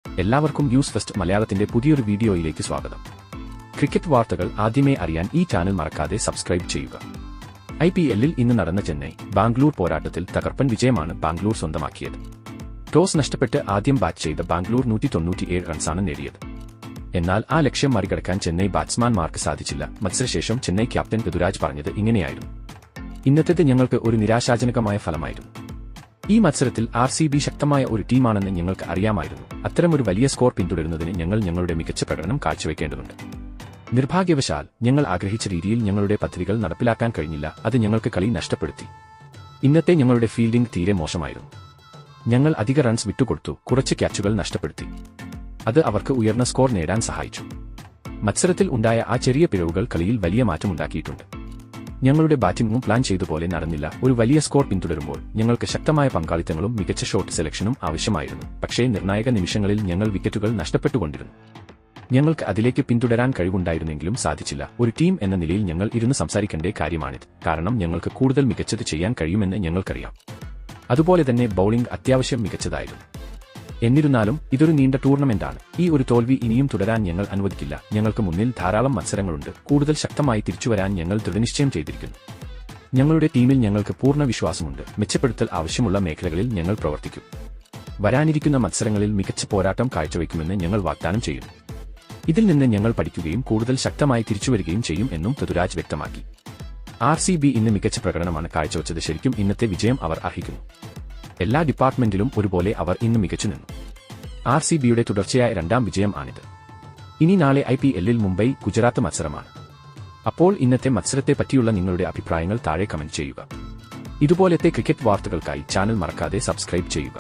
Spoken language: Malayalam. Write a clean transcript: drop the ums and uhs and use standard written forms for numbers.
എല്ലാവർക്കും ന്യൂസ് ഫസ്റ്റ് മലയാളത്തിന്റെ പുതിയൊരു വീഡിയോയിലേക്ക് സ്വാഗതം. ക്രിക്കറ്റ് വാർത്തകൾ ആദ്യമേ അറിയാൻ ഈ ചാനൽ മറക്കാതെ സബ്സ്ക്രൈബ് ചെയ്യുക. IPL-ൽ ഇന്ന് നടന്ന ചെന്നൈ ബാംഗ്ലൂർ പോരാട്ടത്തിൽ തകർപ്പൻ വിജയമാണ് ബാംഗ്ലൂർ സ്വന്തമാക്കിയത്. ടോസ് നഷ്ടപ്പെട്ട് ആദ്യം ബാറ്റ് ചെയ്ത ബാംഗ്ലൂർ 197 റൺസാണ് നേടിയത്. എന്നാൽ ആ ലക്ഷ്യം മറികടക്കാൻ ചെന്നൈ ബാറ്റ്സ്മാൻമാർക്ക് സാധിച്ചില്ല. മത്സരശേഷം ചെന്നൈ ക്യാപ്റ്റൻ ഋതുരാജ് പറഞ്ഞത് ഇങ്ങനെയായിരുന്നു: ഇന്നത്തേത് ഞങ്ങൾക്ക് ഒരു നിരാശാജനകമായ ഫലമായിരുന്നു. ഈ മത്സരത്തിൽ RCB ശക്തമായ ഒരു ടീമാണെന്ന് ഞങ്ങൾക്ക് അറിയാമായിരുന്നു. അത്തരമൊരു വലിയ സ്കോർ പിന്തുടരുന്നതിന് ഞങ്ങൾ ഞങ്ങളുടെ മികച്ച പ്രകടനം കാഴ്ചവെക്കേണ്ടതുണ്ട്. നിർഭാഗ്യവശാൽ ഞങ്ങൾ ആഗ്രഹിച്ച രീതിയിൽ ഞങ്ങളുടെ പദ്ധതികൾ നടപ്പിലാക്കാൻ കഴിഞ്ഞില്ല. അത് ഞങ്ങൾക്ക് കളി നഷ്ടപ്പെടുത്തി. ഇന്നത്തെ ഞങ്ങളുടെ ഫീൽഡിംഗ് തീരെ മോശമായിരുന്നു. ഞങ്ങൾ അധിക റൺസ് വിട്ടുകൊടുത്തു, കുറച്ച് ക്യാച്ചുകൾ നഷ്ടപ്പെടുത്തി. അത് അവർക്ക് ഉയർന്ന സ്കോർ നേടാൻ സഹായിച്ചു. മത്സരത്തിൽ ഉണ്ടായ ആ ചെറിയ പിഴവുകൾ കളിയിൽ വലിയ മാറ്റമുണ്ടാക്കിയിട്ടുണ്ട്. ഞങ്ങളുടെ ബാറ്റിംഗും പ്ലാൻ ചെയ്തപോലെ നടന്നില്ല. ഒരു വലിയ സ്കോർ പിന്തുടരുമ്പോൾ ഞങ്ങൾക്ക് ശക്തമായ പങ്കാളിത്തങ്ങളും മികച്ച ഷോട്ട് സെലക്ഷനും ആവശ്യമായിരുന്നു. പക്ഷേ നിർണായക നിമിഷങ്ങളിൽ ഞങ്ങൾ വിക്കറ്റുകൾ നഷ്ടപ്പെട്ടുകൊണ്ടിരുന്നു. ഞങ്ങൾക്ക് അതിലേക്ക് പിന്തുടരാൻ കഴിവുണ്ടായിരുന്നെങ്കിലും സാധിച്ചില്ല. ഒരു ടീം എന്ന നിലയിൽ ഞങ്ങൾ ഇരുന്ന് സംസാരിക്കേണ്ട കാര്യമാണിത്. കാരണം ഞങ്ങൾക്ക് കൂടുതൽ മികച്ചത് ചെയ്യാൻ കഴിയുമെന്ന് ഞങ്ങൾക്കറിയാം. അതുപോലെ തന്നെ ബൌളിംഗ് അത്യാവശ്യം മികച്ചതായിരുന്നു. എന്നിരുന്നാലും ഇതൊരു നീണ്ട ടൂർണമെന്റാണ്. ഈ ഒരു തോൽവി ഇനിയും തുടരാൻ ഞങ്ങൾ അനുവദിക്കില്ല. ഞങ്ങൾക്ക് മുന്നിൽ ധാരാളം മത്സരങ്ങളുണ്ട്. കൂടുതൽ ശക്തമായി തിരിച്ചുവരാൻ ഞങ്ങൾ ദൃഢനിശ്ചയം ചെയ്തിരിക്കുന്നു. ഞങ്ങളുടെ ടീമിൽ ഞങ്ങൾക്ക് പൂർണ്ണ വിശ്വാസമുണ്ട്. മെച്ചപ്പെടുത്തൽ ആവശ്യമുള്ള മേഖലകളിൽ ഞങ്ങൾ പ്രവർത്തിക്കും. വരാനിരിക്കുന്ന മത്സരങ്ങളിൽ മികച്ച പോരാട്ടം കാഴ്ചവെക്കുമെന്ന് ഞങ്ങൾ വാഗ്ദാനം ചെയ്യുന്നു. ഇതിൽ നിന്ന് ഞങ്ങൾ പഠിക്കുകയും കൂടുതൽ ശക്തമായി തിരിച്ചുവരികയും ചെയ്യും എന്നും ഋതുരാജ് വ്യക്തമാക്കി. RCB ഇന്ന് മികച്ച പ്രകടനമാണ് കാഴ്ചവെച്ചത്. ശരിക്കും ഇന്നത്തെ വിജയം അവർ അർഹിക്കുന്നു. എല്ലാ ഡിപ്പാർട്ട്മെന്റിലും ഒരുപോലെ അവർ ഇന്ന് മികച്ചു നിന്നു. RCBയുടെ തുടർച്ചയായ രണ്ടാം വിജയം ആണിത്. ഇനി നാളെ IPL-ൽ മുംബൈ ഗുജറാത്ത് മത്സരമാണ്. അപ്പോൾ ഇന്നത്തെ മത്സരത്തെ പറ്റിയുള്ള നിങ്ങളുടെ അഭിപ്രായങ്ങൾ താഴെ കമന്റ് ചെയ്യുക. ഇതുപോലത്തെ ക്രിക്കറ്റ് വാർത്തകൾക്കായി ചാനൽ മറക്കാതെ സബ്സ്ക്രൈബ് ചെയ്യുക.